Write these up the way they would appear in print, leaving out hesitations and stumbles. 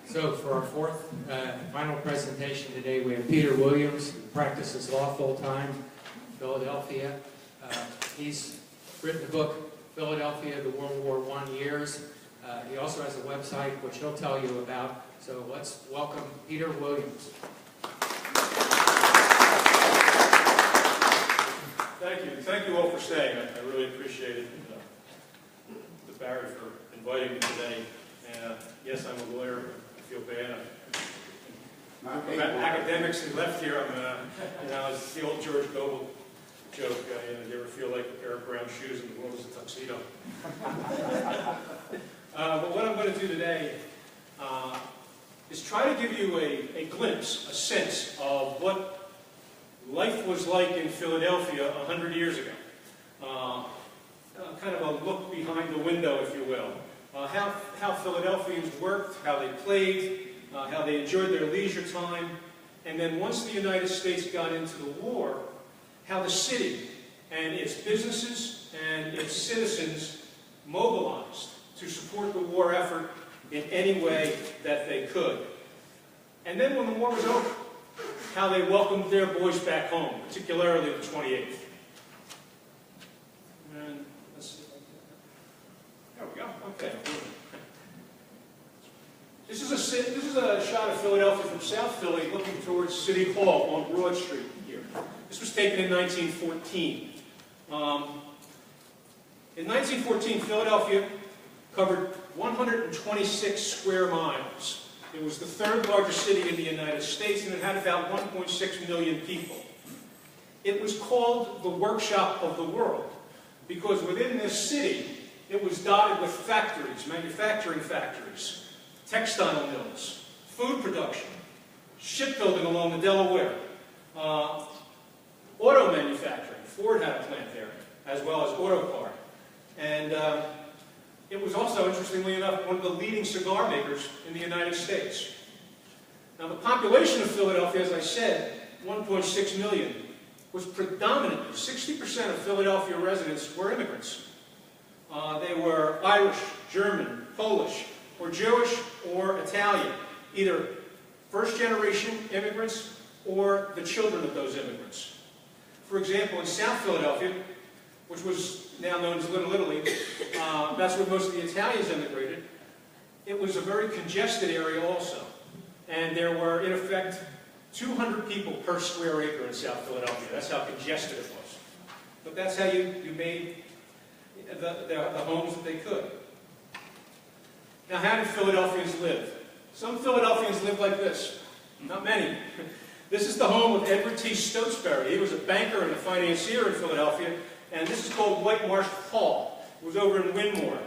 So for our fourth final presentation today, we have Peter Williams, who practices law full-time in Philadelphia. He's written the book, Philadelphia, the World War I Years. He also has a website, which he'll tell you about. So let's welcome Peter Williams. Thank you. Thank you all for staying. I really appreciate it. To Barry for inviting me today. Yes, I'm a lawyer. I feel bad. Academics who left here, it's the old George Goebel joke. You ever feel like a pair of brown shoes and the world is a tuxedo? But what I'm going to do today is try to give you a glimpse, a sense of what life was like in Philadelphia 100 years ago. Kind of a look behind the window, if you will. How Philadelphians worked, how they played, how they enjoyed their leisure time, and then once the United States got into the war, how the city and its businesses and its citizens mobilized to support the war effort in any way that they could. And then when the war was over, how they welcomed their boys back home, particularly the 28th. And let's see. There we go. Okay. This is a shot of Philadelphia from South Philly looking towards City Hall on Broad Street here. This was taken in 1914. In 1914, Philadelphia covered 126 square miles. It was the third largest city in the United States, and it had about 1.6 million people. It was called the workshop of the world because within this city, it was dotted with factories, manufacturing factories, textile mills, food production, shipbuilding along the Delaware, auto manufacturing. Ford had a plant there, as well as auto car. And it was also, interestingly enough, one of the leading cigar makers in the United States. Now, the population of Philadelphia, as I said, 1.6 million, was predominantly, 60% of Philadelphia residents were immigrants. They were Irish, German, Polish, or Jewish, or Italian, either first-generation immigrants or the children of those immigrants. For example, in South Philadelphia, which was now known as Little Italy, that's where most of the Italians immigrated. It was a very congested area also. And there were, in effect, 200 people per square acre in South Philadelphia. That's how congested it was. But that's how you made the homes that they could. Now, how did Philadelphians live? Some Philadelphians lived like this. Not many. This is the home of Edward T. Stotesbury. He was a banker and a financier in Philadelphia. And this is called White Marsh Hall. It was over in Wynmoor.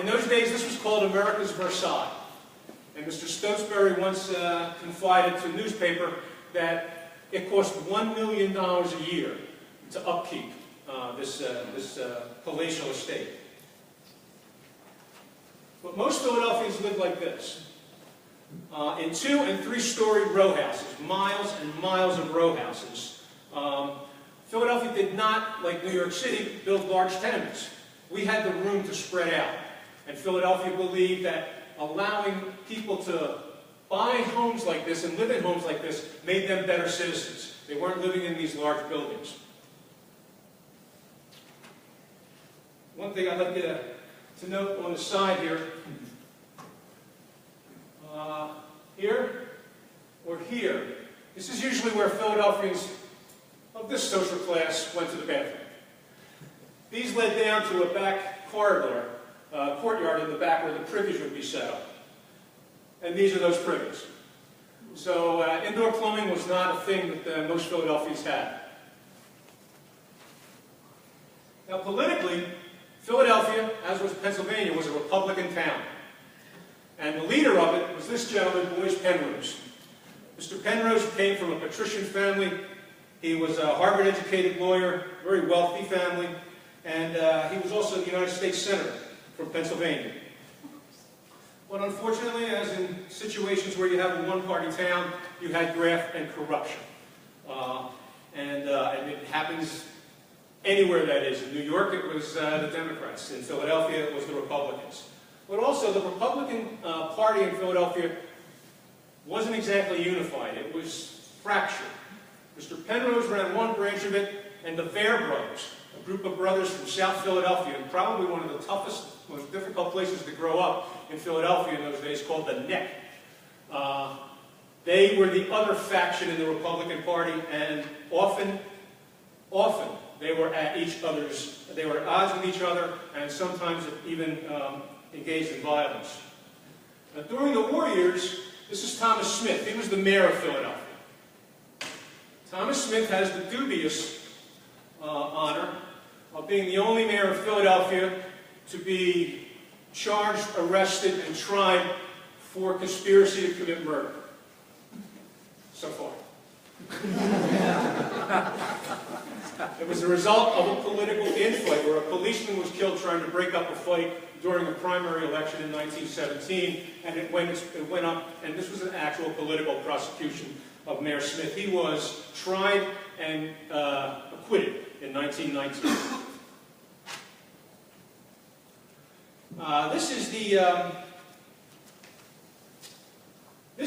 In those days, this was called America's Versailles. And Mr. Stotesbury once confided to a newspaper that it cost $1 million a year to upkeep this palatial estate. But most Philadelphians lived like this. In 2- and 3-story row houses, miles and miles of row houses. Philadelphia did not, like New York City, build large tenements. We had the room to spread out. And Philadelphia believed that allowing people to buy homes like this and live in homes like this made them better citizens. They weren't living in these large buildings. One thing I'd like you to note on the side here, here or here, this is usually where Philadelphians of this social class went to the bathroom. These led down to a back corridor, courtyard in the back where the privies would be set up. And these are those privies. So indoor plumbing was not a thing that most Philadelphians had. Now politically, Philadelphia, as was Pennsylvania, was a Republican town. And the leader of it was this gentleman, Boyce Penrose. Mr. Penrose came from a patrician family. He was a Harvard-educated lawyer, very wealthy family, and he was also the United States Senator from Pennsylvania. But unfortunately, as in situations where you have a one-party town, you had graft and corruption. And it happens anywhere that is. In New York, it was the Democrats. In Philadelphia, it was the Republicans. But also, the Republican Party in Philadelphia wasn't exactly unified. It was fractured. Mr. Penrose ran one branch of it, and the Vare brothers, a group of brothers from South Philadelphia, and probably one of the toughest, most difficult places to grow up in Philadelphia in those days, called the Neck. They were the other faction in the Republican Party, and often they were at each other's, they were at odds with each other, and sometimes even engaged in violence. Now, during the war years, this is Thomas Smith. He was the mayor of Philadelphia. Thomas Smith has the dubious honor of being the only mayor of Philadelphia to be charged, arrested, and tried for conspiracy to commit murder. So far. It was the result of a political infight where a policeman was killed trying to break up a fight during a primary election in 1917, and it went up, and this was an actual political prosecution of Mayor Smith. He was tried and acquitted in 1919. This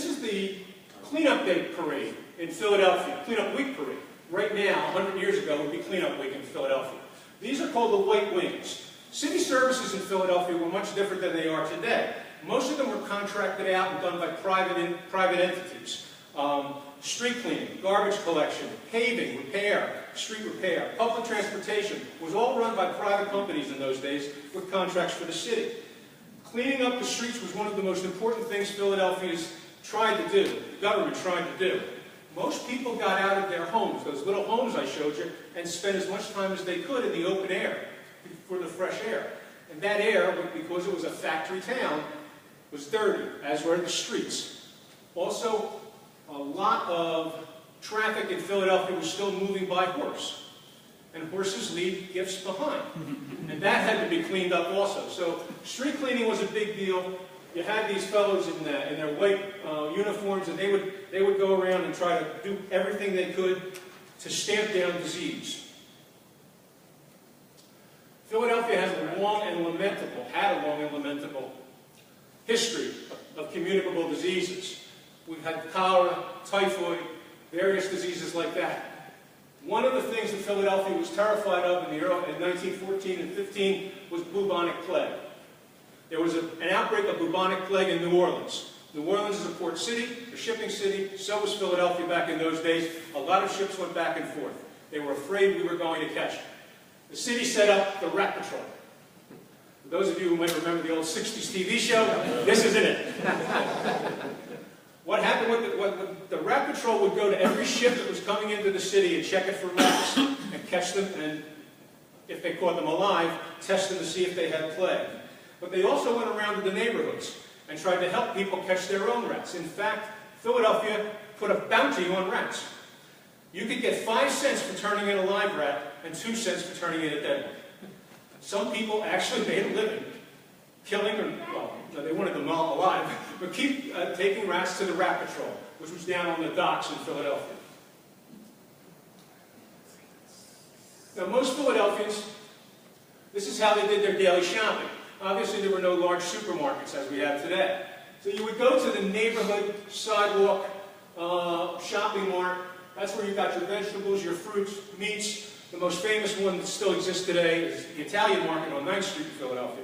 is the Cleanup Day Parade in Philadelphia, Cleanup Week Parade. Right now, 100 years ago, would be Cleanup Week in Philadelphia. These are called the White Wings. City services in Philadelphia were much different than they are today. Most of them were contracted out and done by private entities. Street cleaning, garbage collection, paving, repair, street repair, public transportation was all run by private companies in those days with contracts for the city. Cleaning up the streets was one of the most important things Philadelphians tried to do, the government tried to do. Most people got out of their homes, those little homes I showed you, and spent as much time as they could in the open air for the fresh air. And that air, because it was a factory town, was dirty, as were the streets. Also, a lot of traffic in Philadelphia was still moving by horse. And horses leave gifts behind. And that had to be cleaned up also. So street cleaning was a big deal. You had these fellows in their white uniforms, and they would go around and try to do everything they could to stamp down disease. Philadelphia had a long and lamentable history of communicable diseases. We've had cholera, typhoid, various diseases like that. One of the things that Philadelphia was terrified of in 1914 and 15 was bubonic plague. There was an outbreak of bubonic plague in New Orleans. New Orleans is a port city, a shipping city. So was Philadelphia back in those days. A lot of ships went back and forth. They were afraid we were going to catch it. The city set up the Rat Patrol. For those of you who might remember the old 60s TV show, this is in it. What happened with the Rat Patrol would go to every ship that was coming into the city and check it for rats and catch them, and if they caught them alive, test them to see if they had plague. But they also went around to the neighborhoods and tried to help people catch their own rats. In fact, Philadelphia put a bounty on rats. You could get 5 cents for turning in a live rat and 2 cents for turning in a dead one. Some people actually made a living killing, well, they wanted them all alive, but keep taking rats to the Rat Patrol, which was down on the docks in Philadelphia. Now, most Philadelphians, this is how they did their daily shopping. Obviously, there were no large supermarkets as we have today. So you would go to the neighborhood sidewalk shopping mart. That's where you got your vegetables, your fruits, meats. The most famous one that still exists today is the Italian market on 9th Street in Philadelphia.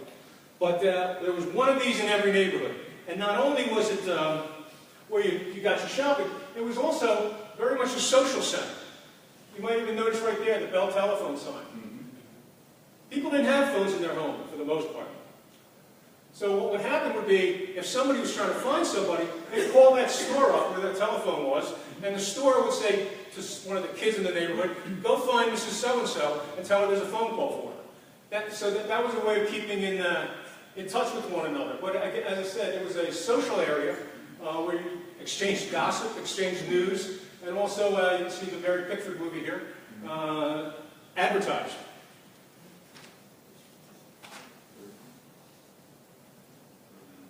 But there was one of these in every neighborhood. And not only was it where you got your shopping, it was also very much a social center. You might even notice right there the Bell telephone sign. People didn't have phones in their home for the most part. So what would happen would be, if somebody was trying to find somebody, they'd call that store up where their telephone was, and the store would say to one of the kids in the neighborhood, go find Mrs. So-and-so and tell her there's a phone call for her. So that was a way of keeping in touch with one another. But as I said, it was a social area where you exchanged gossip, exchanged news, and also, you can see the Mary Pickford movie here, advertised.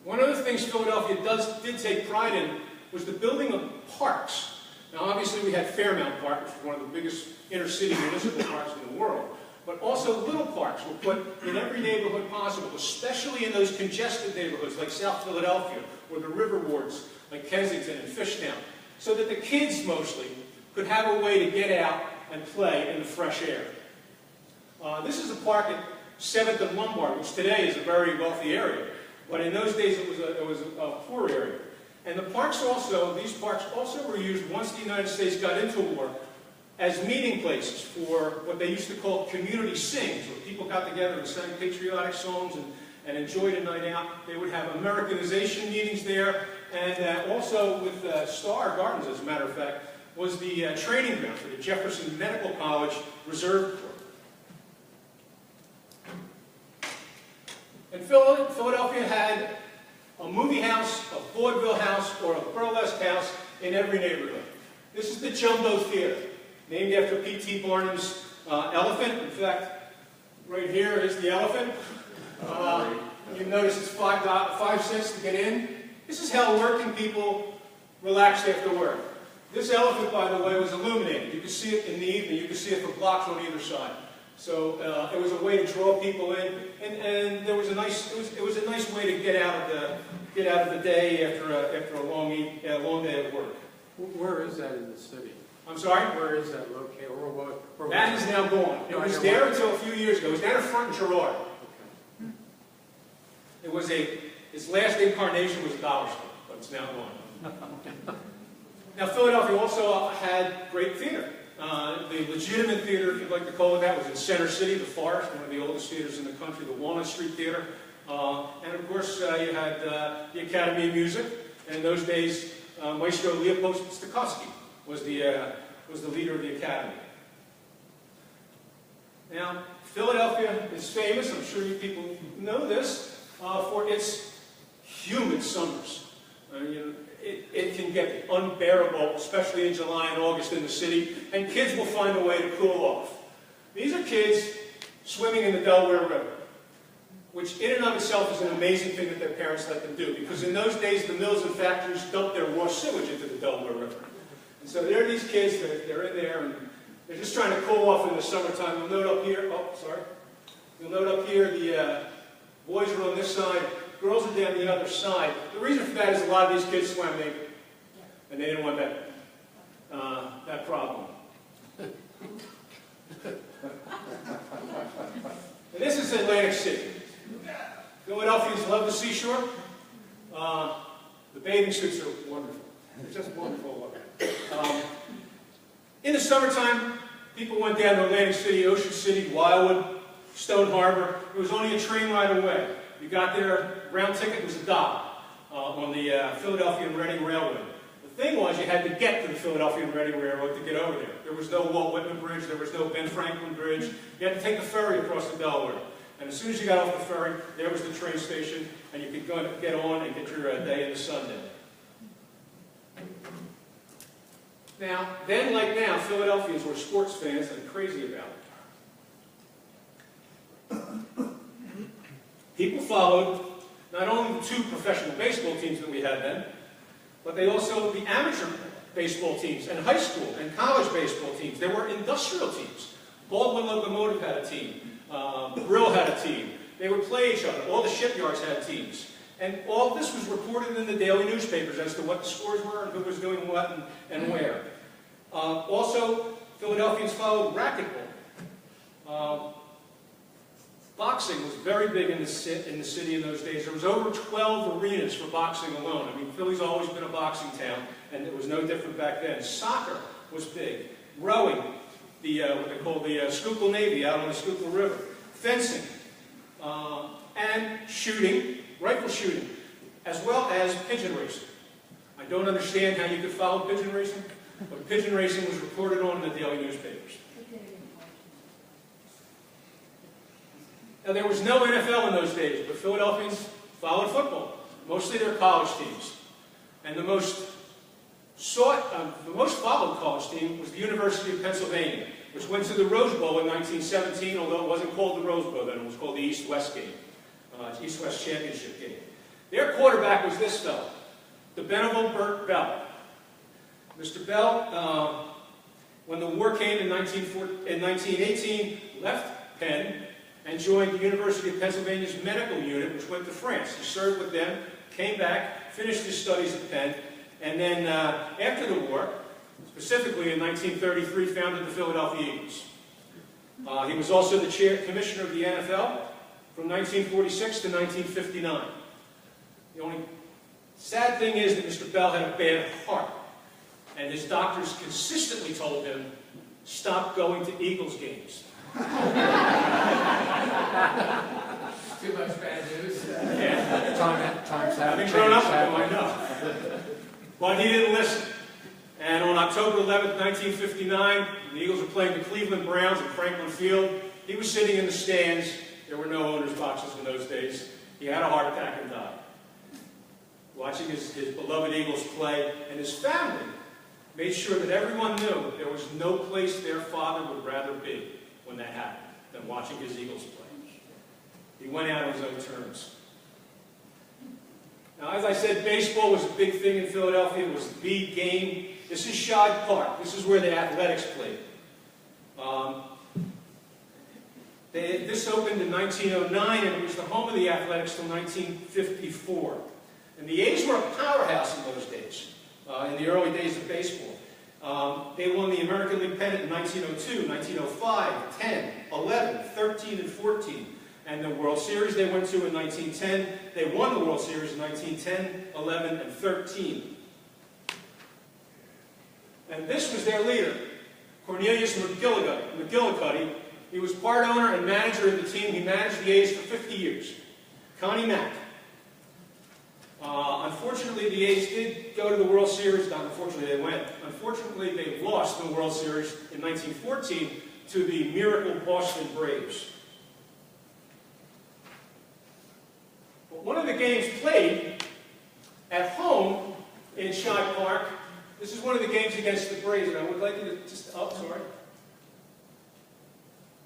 One of the things Philadelphia did take pride in was the building of parks. Now, obviously, we had Fairmount Park, which is one of the biggest inner-city municipal parks in the world. But also little parks were put in every neighborhood possible, especially in those congested neighborhoods like South Philadelphia or the river wards like Kensington and Fishtown, so that the kids mostly could have a way to get out and play in the fresh air. This is a park at 7th and Lombard, which today is a very wealthy area, but in those days it was a poor area. And the parks also, these parks also were used once the United States got into war as meeting places for what they used to call community sings, where people got together and sang patriotic songs and enjoyed a night out. They would have Americanization meetings there, and also with Star Gardens, as a matter of fact, was the training ground for the Jefferson Medical College Reserve Corps. And Philadelphia had a movie house, a vaudeville house, or a burlesque house in every neighborhood. This is the Jumbo Theater, named after P.T. Barnum's elephant. In fact, right here is the elephant. You notice it's 5 cents to get in. This is how working people relaxed after work. This elephant, by the way, was illuminated. You could see it in the evening. You could see it for blocks on either side. So it was a way to draw people in, and there was a nice. It was a nice way to get out of the day after a long day of work. Where is that in the city? I'm sorry? Where is that located? That is now gone. It was there until a few years ago. It was down in front in Girard. Okay. It was its last incarnation was a dollar store, but it's now gone. Now, Philadelphia also had great theater. The legitimate theater, if you'd like to call it that, was in Center City, the Forest, one of the oldest theaters in the country, the Walnut Street Theater. And of course, you had the Academy of Music. And in those days, Maestro Leopold Stokowski was the leader of the Academy. Now, Philadelphia is famous, I'm sure you people know this, for its humid summers. It can get unbearable, especially in July and August in the city, and kids will find a way to cool off. These are kids swimming in the Delaware River, which in and of itself is an amazing thing that their parents let them do, because in those days the mills and factories dumped their raw sewage into the Delaware River. And so there are these kids, they're in there, and they're just trying to cool off in the summertime. You'll note up here, you'll note up here the boys are on this side, girls are down the other side. The reason for that is a lot of these kids swam naked, and they didn't want that problem. And this is Atlantic City. Philadelphians love the seashore. The bathing suits are wonderful. They're just wonderful looking. In the summertime, people went down to Atlantic City, Ocean City, Wildwood, Stone Harbor. It was only a train ride away. You got there, round ticket was $1 on the Philadelphia and Reading Railroad. The thing was, you had to get to the Philadelphia and Reading Railroad to get over there. There was no Walt Whitman Bridge, there was no Ben Franklin Bridge. You had to take the ferry across the Delaware. And as soon as you got off the ferry, there was the train station, and you could get on and get your day in the sun in. Now, then like now, Philadelphians were sports fans and crazy about it. People followed not only the 2 professional baseball teams that we had then, but they also the amateur baseball teams and high school and college baseball teams. There were industrial teams. Baldwin Locomotive had a team. Brill had a team. They would play each other. All the shipyards had teams. And all this was reported in the daily newspapers as to what the scores were and who was doing what and where. Also, Philadelphians followed racquetball. Boxing was very big in the city in those days. There was over 12 arenas for boxing alone. I mean, Philly's always been a boxing town, and it was no different back then. Soccer was big. Rowing, what they call the Schuylkill Navy out on the Schuylkill River. Fencing, and shooting, rifle shooting, as well as pigeon racing. I don't understand how you could follow pigeon racing, but pigeon racing was reported on in the daily newspapers. Now, there was no NFL in those days, but Philadelphians followed football, mostly their college teams. And the most followed college team was the University of Pennsylvania, which went to the Rose Bowl in 1917, although it wasn't called the Rose Bowl then, it was called the East-West game, East-West Championship game. Their quarterback was this fellow, the venerable Bert Bell. Mr. Bell, when the war came in 1918, left Penn and joined the University of Pennsylvania's medical unit, which went to France. He served with them, came back, finished his studies at Penn, and then after the war, specifically in 1933, founded the Philadelphia Eagles. He was also the commissioner of the NFL from 1946 to 1959. The only sad thing is that Mr. Bell had a bad heart, and his doctors consistently told him, stop going to Eagles games. Too much bad news. Yeah. Times have Having changed. grown up with him, I know. But he didn't listen. And on October 11th, 1959, the Eagles were playing the Cleveland Browns at Franklin Field. He was sitting in the stands. There were no owner's boxes in those days. He had a heart attack and died. Watching his beloved Eagles play, and his family made sure that everyone knew there was no place their father would rather be when that happened than watching his Eagles play. He went out on his own terms. Now, as I said, baseball was a big thing in Philadelphia. It was the game. This is Shad Park. This is where the Athletics played. This opened in 1909, and it was the home of the Athletics till 1954. And the A's were a powerhouse in those days, in the early days of baseball. They won the American League pennant in 1902, 1905, 10, 11, 13, and 14. And the World Series they went to in 1910. They won the World Series in 1910, 11, and 13. And this was their leader, Cornelius McGill. He was part owner and manager of the team. He managed the A's for 50 years. Connie Mack. Unfortunately, the A's did go to the World Series. Not unfortunately, they went. Unfortunately, they lost in the World Series in 1914 to the Miracle Boston Braves. But one of the games played at home in Shad Park. This is one of the games against the Braves, and I would like you to just,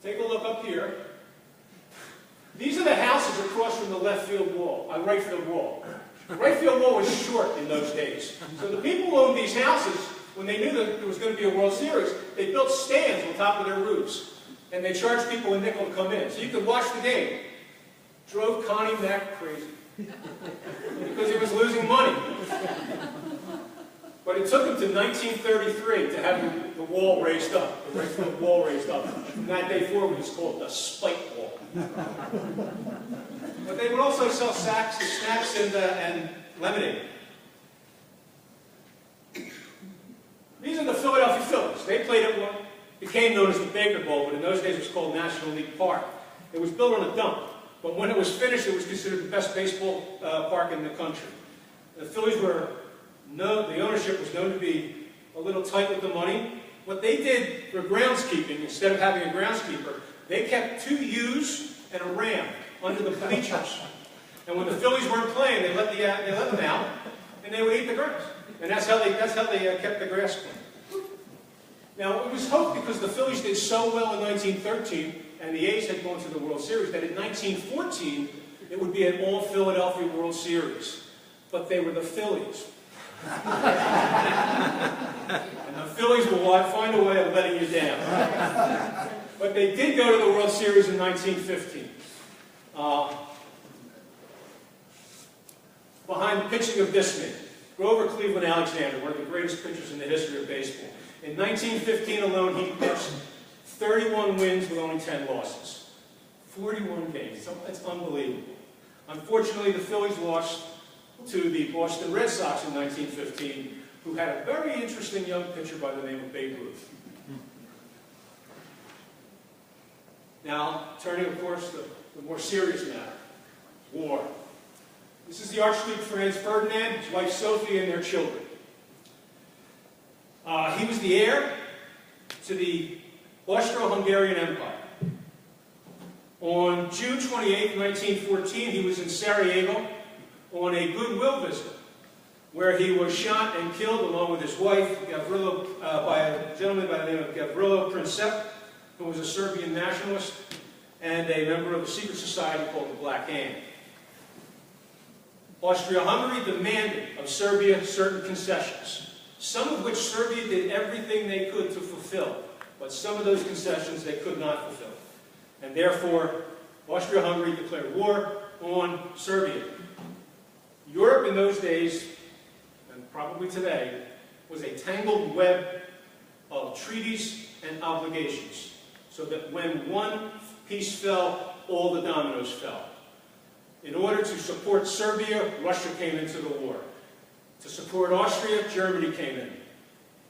take a look up here. These are the houses across from the left field wall, right field wall. The right field wall was short in those days. So the people who owned these houses, when they knew that there was going to be a World Series, they built stands on top of their roofs. And they charged people a nickel to come in. So you could watch the game. Drove Connie Mack crazy. Because he was losing money. But it took him to 1933 to have the wall raised up, the right field wall raised up. From that day forward, it's called the Spike Wall. But they would also sell snacks and lemonade. These are the Philadelphia Phillies. They played at what became known as the Baker Bowl, but in those days it was called National League Park. It was built on a dump, but when it was finished, it was considered the best baseball park in the country. The Phillies the ownership was known to be a little tight with the money. What they did for groundskeeping, instead of having a groundskeeper, they kept 2 ewes and a ram under the bleachers. And when the Phillies weren't playing, they let them out, and they would eat the grass. And that's how they kept the grass clean. Now, it was hoped, because the Phillies did so well in 1913, and the A's had gone to the World Series, that in 1914, it would be an all-Philadelphia World Series. But they were the Phillies. And the Phillies will find a way of letting you down. But they did go to the World Series in 1915. Behind the pitching of this man, Grover Cleveland Alexander, one of the greatest pitchers in the history of baseball. In 1915 alone, he pitched 31 wins with only 10 losses. 41 games. That's unbelievable. Unfortunately, the Phillies lost to the Boston Red Sox in 1915, who had a very interesting young pitcher by the name of Babe Ruth. Now, turning, of course, to the more serious matter, war. This is the Archduke Franz Ferdinand, his wife Sophie, and their children. He was the heir to the Austro-Hungarian Empire. On June 28, 1914, he was in Sarajevo on a goodwill visit, where he was shot and killed along with his wife, Gavrilo, by a gentleman by the name of Gavrilo Princip, who was a Serbian nationalist and a member of a secret society called the Black Hand. Austria-Hungary demanded of Serbia certain concessions, some of which Serbia did everything they could to fulfill, but some of those concessions they could not fulfill. And therefore, Austria-Hungary declared war on Serbia. Europe in those days, and probably today, was a tangled web of treaties and obligations, so that when one piece fell, all the dominoes fell. In order to support Serbia, Russia came into the war. To support Austria, Germany came in.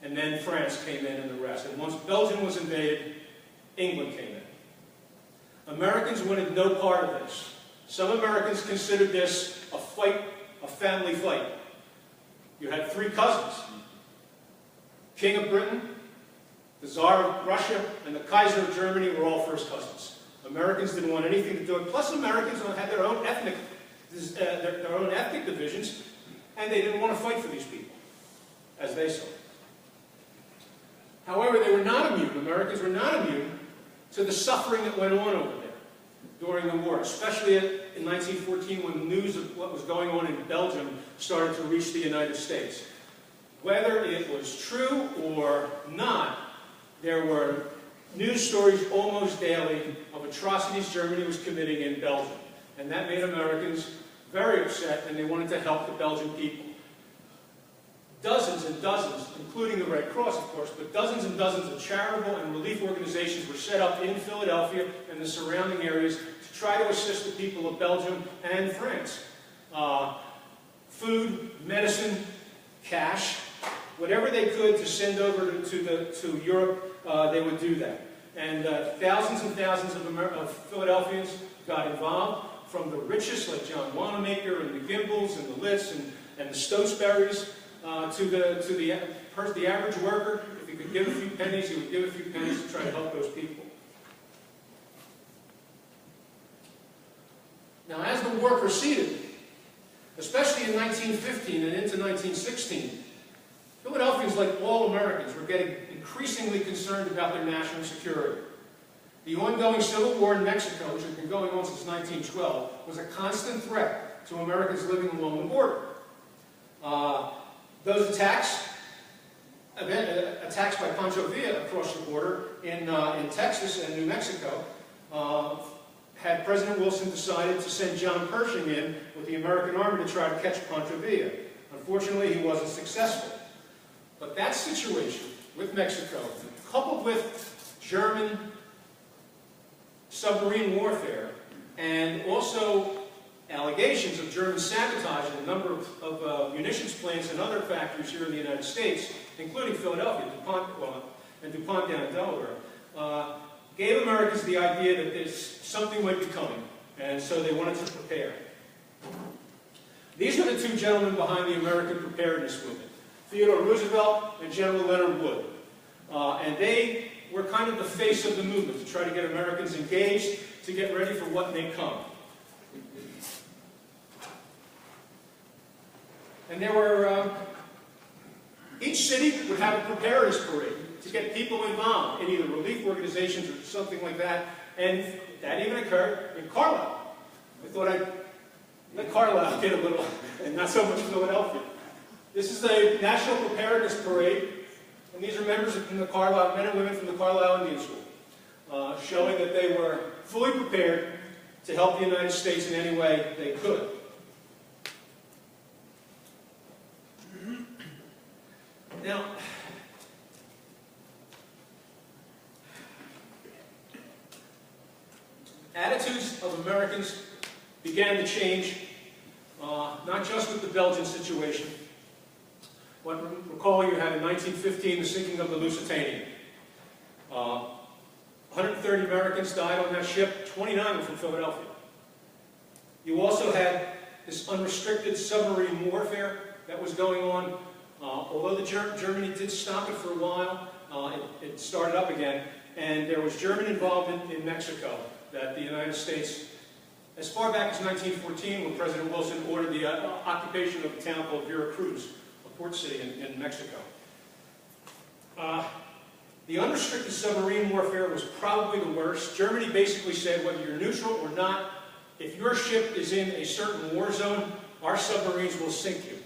And then France came in and the rest. And once Belgium was invaded, England came in. Americans wanted no part of this. Some Americans considered this a fight, a family fight. You had three cousins. King of Britain, the Tsar of Russia, and the Kaiser of Germany were all first cousins. Americans didn't want anything to do with it. Plus, Americans had their own ethnic divisions, and they didn't want to fight for these people, as they saw it. However, they were not immune. Americans were not immune to the suffering that went on over there during the war, especially in 1914 when news of what was going on in Belgium started to reach the United States. Whether it was true or not, there were news stories almost daily of atrocities Germany was committing in Belgium. And that made Americans very upset, and they wanted to help the Belgian people. Dozens and dozens, including the Red Cross, of course, but dozens and dozens of charitable and relief organizations were set up in Philadelphia and the surrounding areas to try to assist the people of Belgium and France. Food, medicine, cash, whatever they could to send over to Europe, they would do that. And thousands and thousands of Philadelphians got involved, from the richest, like John Wanamaker and the Gimbels and the Litz and the Stotesburys, to the average worker. If he could give a few pennies, he would give a few pennies to try to help those people. Now, as the war proceeded, especially in 1915 and into 1916, Philadelphians, like all Americans, were getting increasingly concerned about their national security. The ongoing civil war in Mexico, which had been going on since 1912, was a constant threat to Americans living along the border. Those attacks by Pancho Villa across the border in Texas and New Mexico, had President Wilson decided to send John Pershing in with the American Army to try to catch Pancho Villa. Unfortunately, he wasn't successful. But that situation with Mexico, coupled with German submarine warfare, and also allegations of German sabotage in a number of munitions plants and other factories here in the United States, including Philadelphia, DuPont down in Delaware, gave Americans the idea that something might be coming, and so they wanted to prepare. These are the two gentlemen behind the American preparedness movement, Theodore Roosevelt and General Leonard Wood. And they were kind of the face of the movement to try to get Americans engaged, to get ready for what may come. And there were, each city would have a preparedness parade to get people involved in either relief organizations or something like that. And that even occurred in Carlisle. I thought I'd let Carlisle get a little, and not so much Philadelphia. This is a national preparedness parade, and these are members from the Carlisle, men and women from the Carlisle Indian School, showing that they were fully prepared to help the United States in any way they could. Now, attitudes of Americans began to change, not just with the Belgian situation, but recall you had in 1915 the sinking of the Lusitania. 130 Americans died on that ship, 29 were from Philadelphia. You also had this unrestricted submarine warfare that was going on. Although Germany did stop it for a while, it started up again, and there was German involvement in Mexico that the United States, as far back as 1914, when President Wilson ordered the occupation of a town called Veracruz, a port city in Mexico. The unrestricted submarine warfare was probably the worst. Germany basically said, whether you're neutral or not, if your ship is in a certain war zone, our submarines will sink you.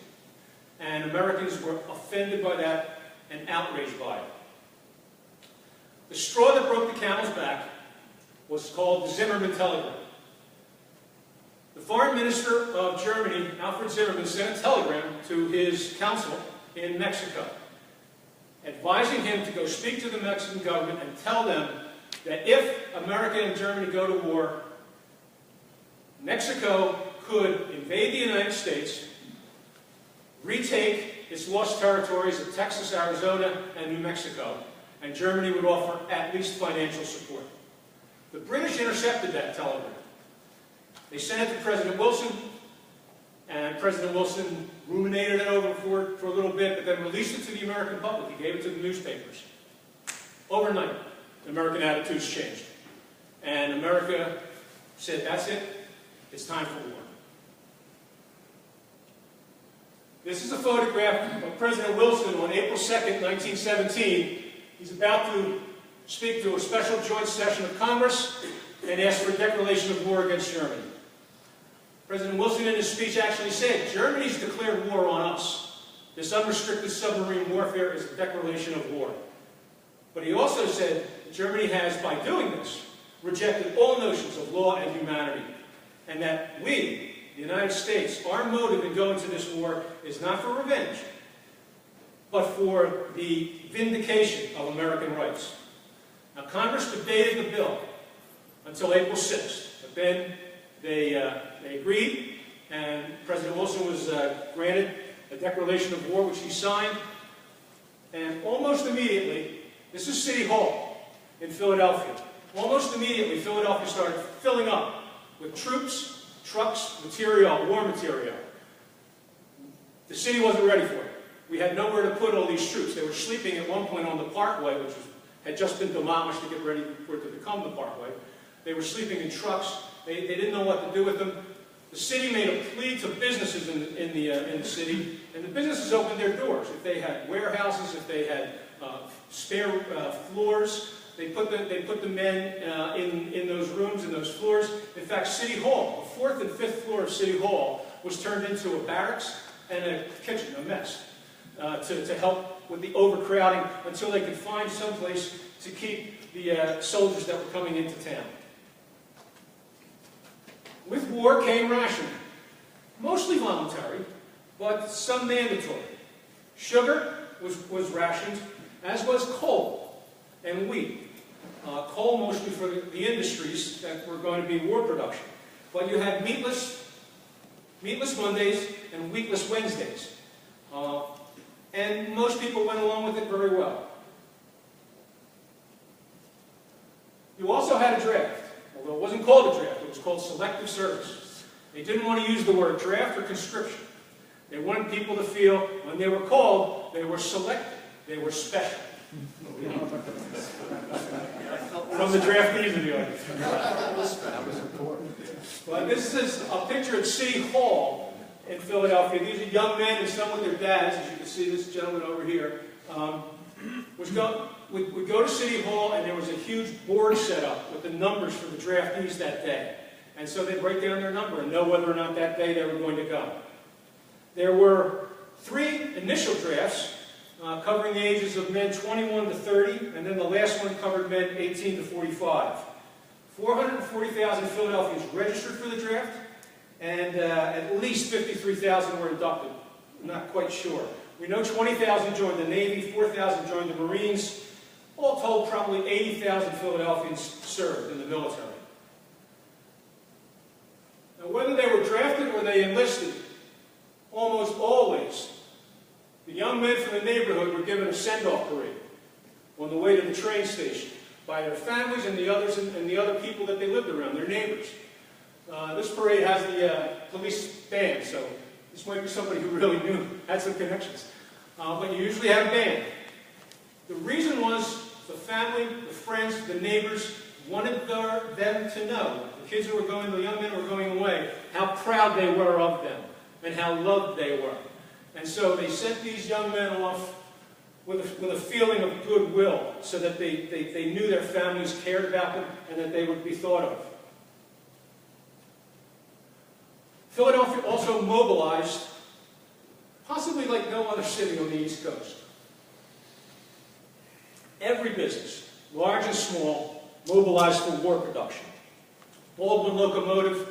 And Americans were offended by that and outraged by it. The straw that broke the camel's back was called the Zimmermann Telegram. The foreign minister of Germany, Alfred Zimmermann, sent a telegram to his council in Mexico, advising him to go speak to the Mexican government and tell them that if America and Germany go to war, Mexico could invade the United States, retake its lost territories of Texas, Arizona, and New Mexico, and Germany would offer at least financial support. The British intercepted that telegram. They sent it to President Wilson, and President Wilson ruminated it over for a little bit, but then released it to the American public. He gave it to the newspapers. Overnight, American attitudes changed. And America said, that's it, it's time for war. This is a photograph of President Wilson on April 2nd, 1917. He's about to speak to a special joint session of Congress and ask for a declaration of war against Germany. President Wilson in his speech actually said, Germany's declared war on us. This unrestricted submarine warfare is a declaration of war. But he also said that Germany has, by doing this, rejected all notions of law and humanity. And that we, the United States, our motive in going to this war is not for revenge, but for the vindication of American rights. Now, Congress debated the bill until April 6th, but then they agreed, and President Wilson was granted a declaration of war, which he signed, and almost immediately, this is City Hall in Philadelphia, almost immediately Philadelphia started filling up with troops, trucks, material, war material. The city wasn't ready for it. We had nowhere to put all these troops. They were sleeping at one point on the Parkway, which had just been demolished to get ready for it to become the Parkway. They were sleeping in trucks. They didn't know what to do with them. The city made a plea to businesses in the city, and the businesses opened their doors. If they had warehouses, if they had spare floors, they put the men in those rooms, in those floors. In fact, City Hall, the 4th and 5th floor of City Hall, was turned into a barracks and a kitchen, a mess, to help with the overcrowding until they could find some place to keep the soldiers that were coming into town. With war came rationing, mostly voluntary, but some mandatory. Sugar was rationed, as was coal and wheat. Coal mostly for the industries that were going to be war production. But you had meatless Mondays and wheatless Wednesdays. And most people went along with it very well. You also had a draft, although it wasn't called a draft, it was called Selective Service. They didn't want to use the word draft or conscription. They wanted people to feel when they were called, they were selected, they were special. From the draftees in the audience. That was important. Well, this is a picture at City Hall in Philadelphia. These are young men and some with their dads, as you can see this gentleman over here, would go to City Hall, and there was a huge board set up with the numbers for the draftees that day. And so they'd write down their number and know whether or not that day they were going to go. There were 3 initial drafts covering the ages of men 21 to 30, and then the last one covered men 18 to 45. 440,000 Philadelphians registered for the draft, and at least 53,000 were inducted. I'm not quite sure. We know 20,000 joined the Navy, 4,000 joined the Marines. All told, probably 80,000 Philadelphians served in the military. Now, whether they were drafted or they enlisted, almost always, the young men from the neighborhood were given a send-off parade on the way to the train station by their families and the other people that they lived around, their neighbors. This parade has the police band, so this might be somebody who really had some connections. But you usually had a band. The reason was the family, the friends, the neighbors wanted them to know, the kids who were going, the young men who were going away, how proud they were of them and how loved they were. And so they sent these young men off with a feeling of goodwill so that they knew their families cared about them and that they would be thought of. Philadelphia also mobilized, possibly like no other city on the East Coast. Every business, large and small, mobilized for war production. Baldwin Locomotive,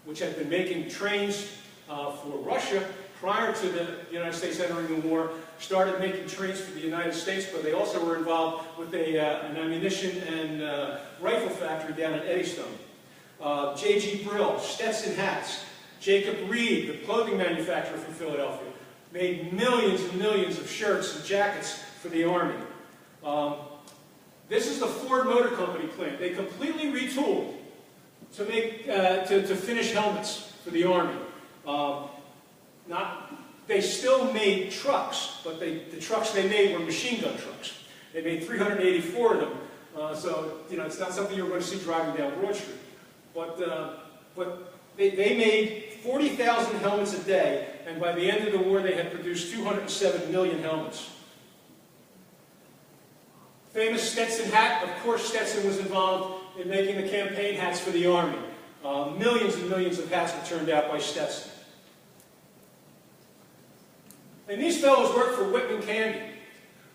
which had been making trains for Russia prior to the United States entering the war, started making trains for the United States, but they also were involved with an ammunition and rifle factory down in Eddystone. J.G. Brill, Stetson hats. Jacob Reed, the clothing manufacturer from Philadelphia, made millions and millions of shirts and jackets for the Army. This is the Ford Motor Company plant. They completely retooled to make to finish helmets for the Army. They still made trucks, but the trucks they made were machine gun trucks. They made 384 of them, so it's not something you're going to see driving down Broad Street. But they made 40,000 helmets a day, and by the end of the war, they had produced 207 million helmets. Famous Stetson hat. Of course, Stetson was involved in making the campaign hats for the Army. Millions and millions of hats were turned out by Stetson. And these fellows worked for Whitman Candy.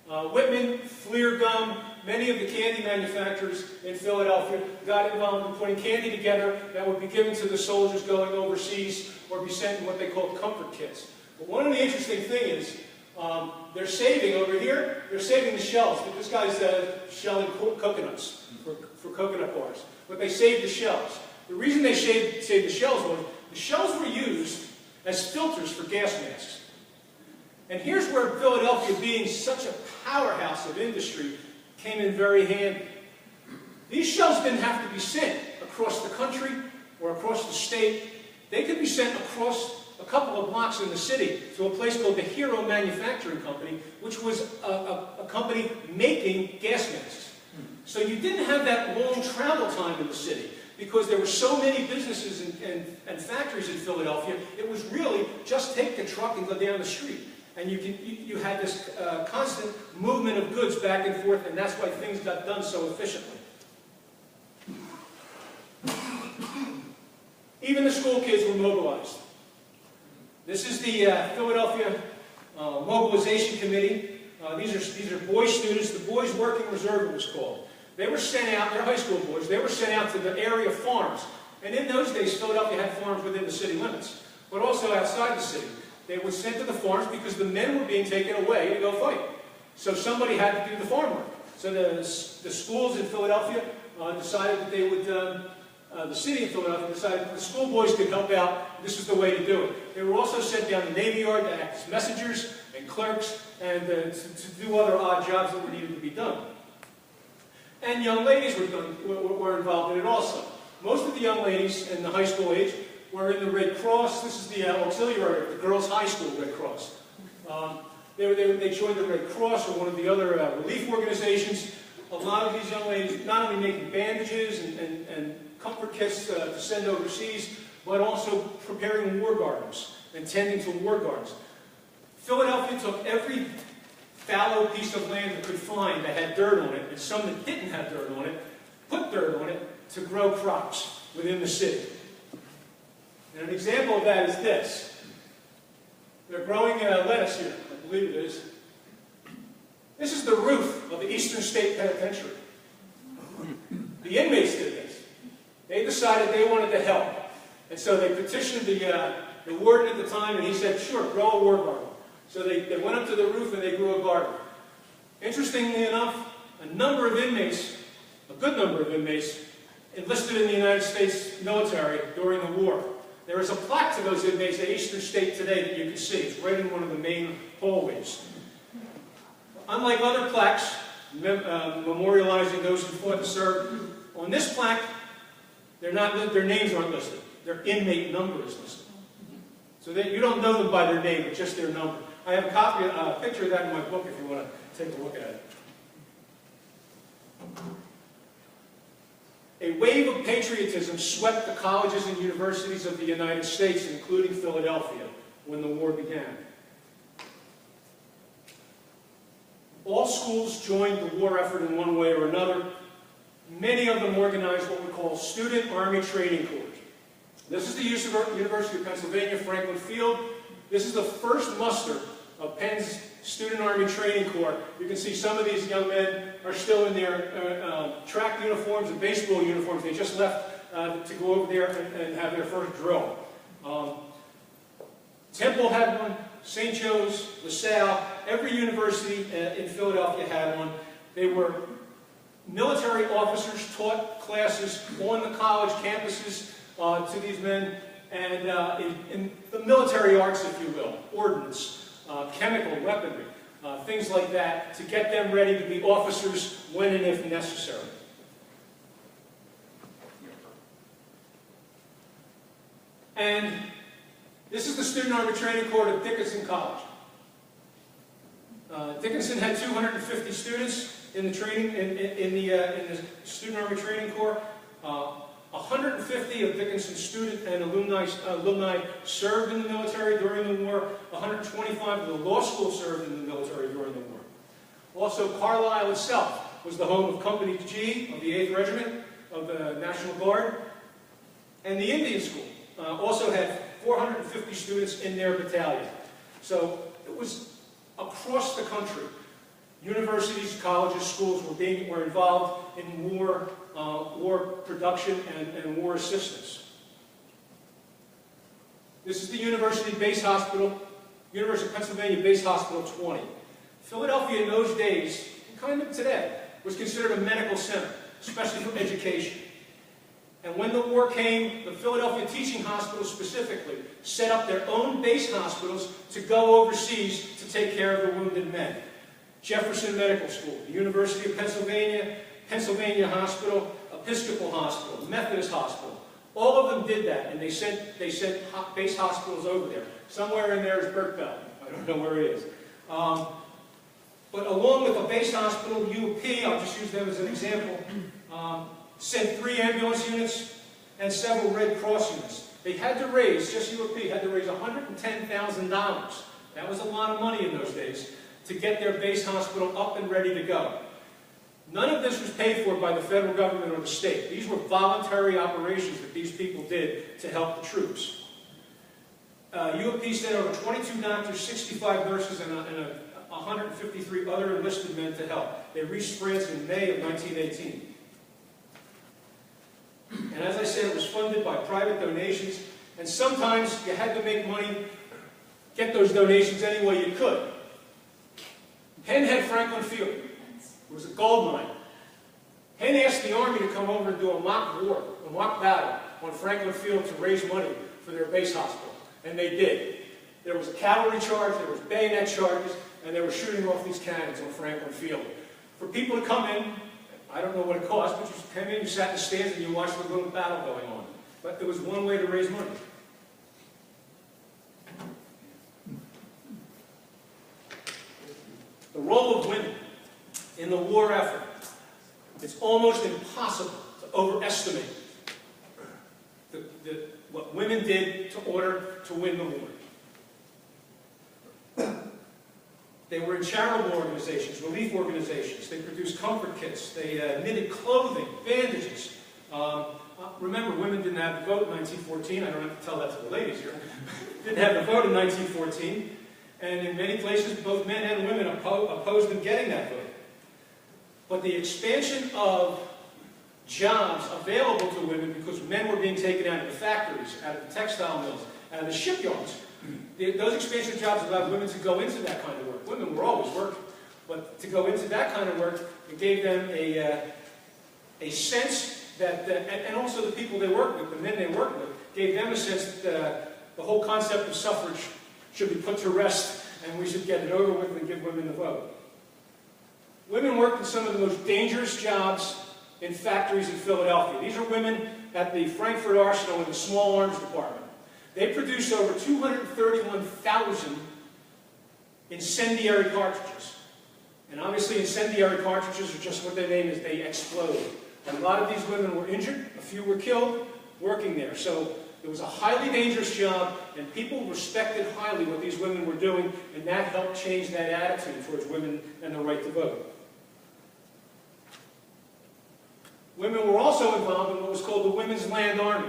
Whitman, Fleer Gum, many of the candy manufacturers in Philadelphia got involved in putting candy together that would be given to the soldiers going overseas or be sent in what they called comfort kits. But one of the interesting things is they're saving over here, they're saving the shells. This guy's shelling coconuts for coconut bars. But they saved the shells. The reason they saved the shells was the shells were used as filters for gas masks. And here's where Philadelphia, being such a powerhouse of industry, came in very handy. These shells didn't have to be sent across the country or across the state. They could be sent across a couple of blocks in the city to a place called the Hero Manufacturing Company, which was a company making gas masks. So you didn't have that long travel time in the city because there were so many businesses and factories in Philadelphia. It was really just take the truck and go down the street. And you had this constant movement of goods back and forth, and that's why things got done so efficiently. Even the school kids were mobilized. This is the Philadelphia Mobilization Committee. These are boy students. The Boys Working Reserve, it was called. They were sent out, they're high school boys, they were sent out to the area farms. And in those days, Philadelphia had farms within the city limits, but also outside the city. They were sent to the farms because the men were being taken away to go fight. So somebody had to do the farm work. So the schools in Philadelphia decided that they would, the city of Philadelphia decided that the schoolboys could help out. This was the way to do it. They were also sent down to the Navy Yard to act as messengers and clerks and to do other odd jobs that were needed to be done. And young ladies were involved in it also. Most of the young ladies in the high school age were in the Red Cross. This is the auxiliary, the Girls' High School Red Cross. They joined the Red Cross or one of the other relief organizations. A lot of these young ladies not only making bandages and comfort kits to send overseas, but also preparing war gardens and tending to war gardens. Philadelphia took every fallow piece of land it could find that had dirt on it, and some that didn't have dirt on it, put dirt on it to grow crops within the city. And an example of that is this. They're growing lettuce here, I believe it is. This is the roof of the Eastern State Penitentiary. The inmates did this. They decided they wanted to help. And so they petitioned the warden at the time, and he said, sure, grow a war garden. So they went up to the roof and they grew a garden. Interestingly enough, a number of inmates, a good number of inmates, enlisted in the United States military during the war. There is a plaque to those inmates at Eastern State today that you can see. It's right in one of the main hallways. Unlike other plaques memorializing those who fought to serve, on this plaque, their names aren't listed. Their inmate number is listed. So that you don't know them by their name, but just their number. I have a picture of that in my book if you want to take a look at it. A wave of patriotism swept the colleges and universities of the United States, including Philadelphia, when the war began. All schools joined the war effort in one way or another. Many of them organized what we call Student Army Training Corps. This is the University of Pennsylvania, Franklin Field. This is the first muster of Penn's Student Army Training Corps. You can see some of these young men are still in their track uniforms and baseball uniforms. They just left to go over there and have their first drill. Temple had one, St. Joe's, LaSalle, every university in Philadelphia had one. They were military officers, taught classes on the college campuses to these men, and in the military arts, if you will, ordnance, chemical weaponry, things like that, to get them ready to be officers when and if necessary. And this is the Student Army Training Corps at Dickinson College. Dickinson had 250 students in the training in the Student Army Training Corps. 150 of Dickinson's student and alumni served in the military during the war. 125 of the law school served in the military during the war. Also, Carlisle itself was the home of Company G of the 8th Regiment of the National Guard. And the Indian School also had 450 students in their battalion. So it was across the country. Universities, colleges, schools were involved in war production and war assistance. This is the University Base Hospital, University of Pennsylvania Base Hospital 20. Philadelphia in those days, and kind of today, was considered a medical center, especially for education. And when the war came, the Philadelphia Teaching Hospitals specifically set up their own base hospitals to go overseas to take care of the wounded men. Jefferson Medical School, the University of Pennsylvania, Pennsylvania Hospital, Episcopal Hospital, Methodist Hospital. All of them did that, and they sent base hospitals over there. Somewhere in there is Burkeville. I don't know where it is. But along with the base hospital, UP, I'll just use them as an example, sent 3 ambulance units and several Red Cross units. They had to raise, just UP, had to raise $110,000. That was a lot of money in those days to get their base hospital up and ready to go. None of this was paid for by the federal government or the state. These were voluntary operations that these people did to help the troops. UP sent over 22 doctors, 65 nurses, and 153 other enlisted men to help. They reached France in May of 1918. And as I said, it was funded by private donations, and sometimes you had to make money, get those donations any way you could. Penn had Franklin Field. It was a gold mine. Penn asked the Army to come over and do a mock war, a mock battle on Franklin Field to raise money for their base hospital. And they did. There was a cavalry charge, there was bayonet charges, and they were shooting off these cannons on Franklin Field. For people to come in, I don't know what it cost, but you came in, you sat in the stands, and you watched the little battle going on. But there was one way to raise money. The role of women in the war effort. It's almost impossible to overestimate what women did in order to win the war. They were in charitable organizations, relief organizations. They produced comfort kits. They knitted clothing, bandages. Remember, women didn't have the vote in 1914. I don't have to tell that to the ladies here. Didn't have the vote in 1914. And in many places, both men and women opposed them getting that vote. But the expansion of jobs available to women, because men were being taken out of the factories, out of the textile mills, out of the shipyards, those expansion jobs allowed women to go into that kind of work. Women were always working, but to go into that kind of work, it gave them a sense that, and also the people they worked with, the men they worked with, gave them a sense that the whole concept of suffrage should be put to rest, and we should get it over with and give women the vote. Women worked in some of the most dangerous jobs in factories in Philadelphia. These are women at the Frankfurt Arsenal in the small arms department. They produced over 231,000 incendiary cartridges. And obviously incendiary cartridges are just what their name is, they explode. And a lot of these women were injured, a few were killed working there. So it was a highly dangerous job, and people respected highly what these women were doing, and that helped change that attitude towards women and the right to vote. Women were also involved in what was called the Women's Land Army.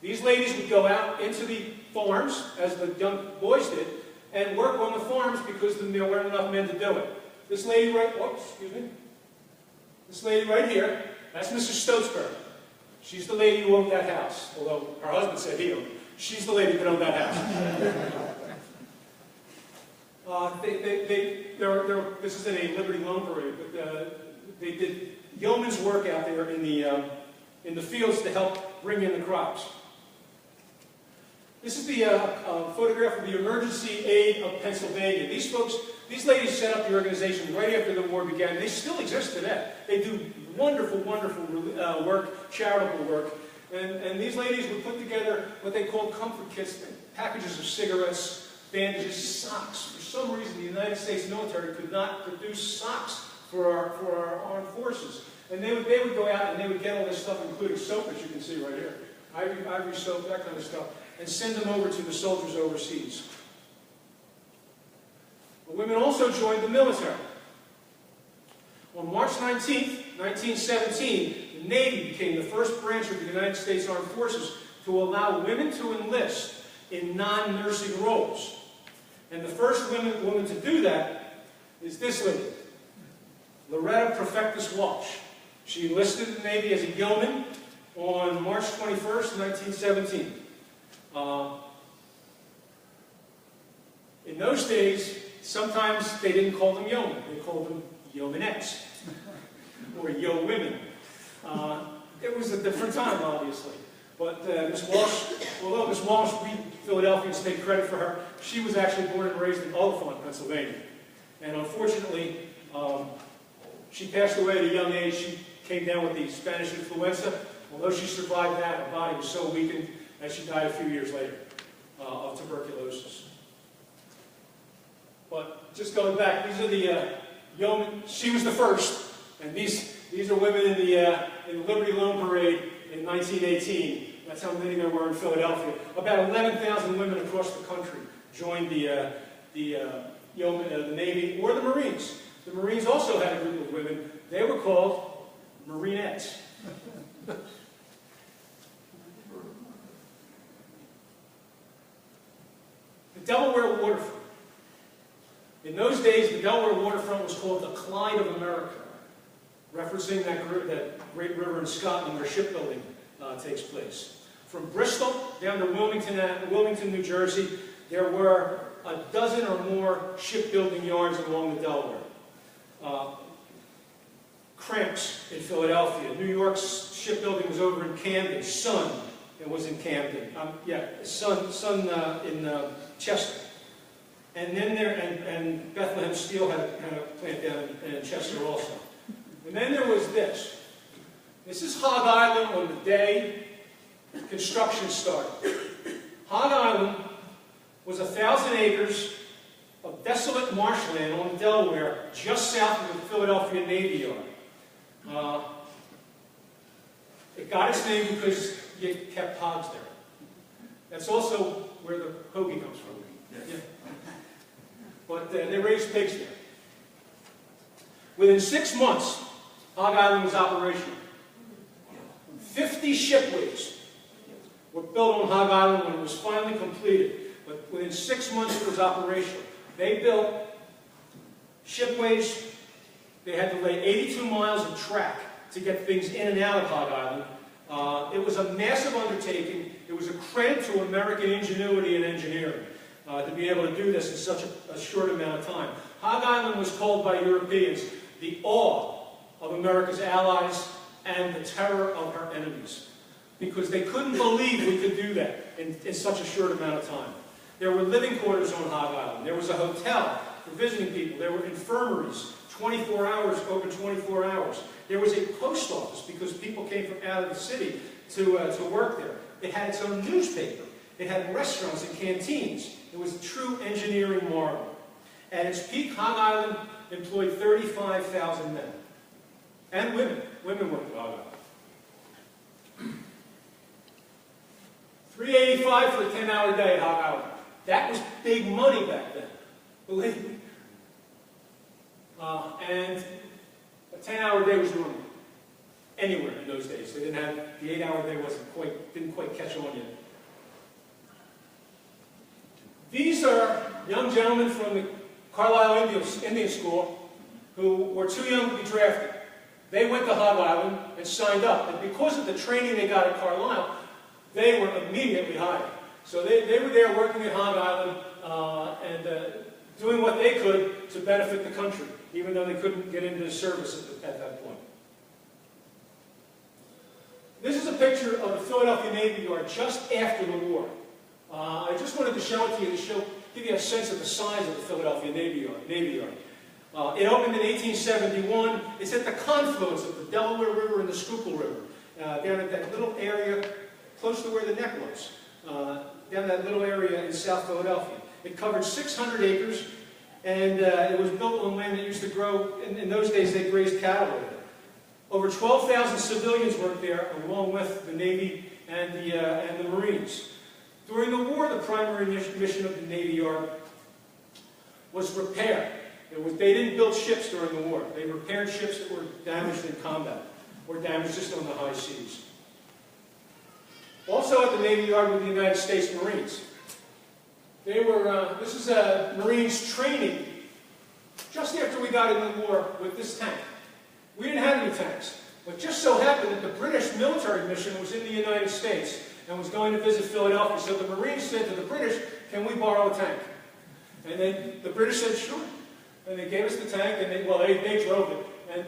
These ladies would go out into the farms, as the young boys did, and work on the farms because there weren't enough men to do it. This lady this lady right here, that's Mrs. Stotsberg. She's the lady who owned that house, although her husband said he owned it. She's the lady that owned that house. This is in a Liberty Loan Parade, but they did yeoman's work out there in the fields to help bring in the crops. This is the photograph of the Emergency Aid of Pennsylvania. These ladies set up the organization right after the war began. They still exist today. They do wonderful, wonderful work, charitable work. And these ladies would put together what they called comfort kits, packages of cigarettes, bandages, socks. For some reason, the United States military could not produce socks for our armed forces. And they would go out and they would get all this stuff, including soap, as you can see right here. Ivory soap, that kind of stuff, and send them over to the soldiers overseas. The women also joined the military. On March 19th, 1917, the Navy became the first branch of the United States Armed Forces to allow women to enlist in non-nursing roles. And the first woman to do that is this lady, Loretta Perfectus Walsh. She enlisted in the Navy as a yeoman on March 21st, 1917. In those days, sometimes they didn't call them yeomen. They called them yeomanettes or yo women. It was a different time, obviously. But Miss Walsh, although Miss Walsh, we Philadelphians take credit for her, she was actually born and raised in Oliphant, Pennsylvania. And unfortunately, she passed away at a young age. She came down with the Spanish influenza. Although she survived that, her body was so weakened that she died a few years later of tuberculosis. But just going back, these are the yeomen. She was the first, and these are women in the Liberty Loan Parade in 1918. That's how many there were in Philadelphia. About 11,000 women across the country joined the Navy or the Marines. The Marines also had a group of women. They were called Marinettes. The Delaware waterfront. In those days, the Delaware waterfront was called the Clyde of America, referencing that great river in Scotland where shipbuilding takes place. From Bristol down to Wilmington, New Jersey, there were a dozen or more shipbuilding yards along the Delaware. Cramps in Philadelphia. New York's shipbuilding was over in Camden. Sun, it was in Camden. Sun in Chester. And then and Bethlehem Steel had a plant down in Chester also. And then there was this. This is Hog Island on the day construction started. Hog Island was 1,000 acres of desolate marshland on the Delaware, just south of the Philadelphia Navy Yard. It got its name because you kept hogs there. That's also where the hoagie comes from. Yeah. But they raised pigs there. Within 6 months, Hog Island was operational. 50 shipways were built on Hog Island when it was finally completed. But within 6 months, it was operational. They built shipways. They had to lay 82 miles of track to get things in and out of Hog Island. It was a massive undertaking. It was a credit to American ingenuity and engineering to be able to do this in such a short amount of time. Hog Island was called by Europeans the awe of America's allies and the terror of her enemies, because they couldn't believe we could do that in such a short amount of time. There were living quarters on Hog Island. There was a hotel for visiting people. There were infirmaries, 24 hours, open 24 hours. There was a post office because people came from out of the city to work there. It had its own newspaper. It had restaurants and canteens. It was a true engineering marvel. At its peak, Hog Island employed 35,000 men. And women. Women worked at Hog Island. $3.85 for a 10-hour day at Hog Island. That was big money back then. Believe me. And a 10-hour day was normal. Anywhere in those days. They didn't have, the 8-hour day didn't quite catch on yet. These are young gentlemen from the Carlisle Indian School who were too young to be drafted. They went to Hog Island and signed up. And because of the training they got at Carlisle, they were immediately hired. So they were there working at Hog Island and doing what they could to benefit the country, even though they couldn't get into service at that point. This is a picture of the Philadelphia Navy Yard just after the war. I just wanted to show it to you to give you a sense of the size of the Philadelphia Navy Yard. It opened in 1871. It's at the confluence of the Delaware River and the Schuylkill River, down at that little area close to where the neck was, down that little area in South Philadelphia. It covered 600 acres, and it was built on land that used to grow. In those days, they grazed cattle over there. Over 12,000 civilians worked there, along with the Navy and the Marines. During the war, the primary mission of the Navy Yard was repair. They didn't build ships during the war. They repaired ships that were damaged in combat or damaged just on the high seas. Also at the Navy Yard were the United States Marines. This is Marines training just after we got in the war with this tank. We didn't have any tanks, but just so happened that the British military mission was in the United States and was going to visit Philadelphia. So the Marines said to the British, "Can we borrow a tank?" And the British said, "Sure." And they gave us the tank, and they drove it. And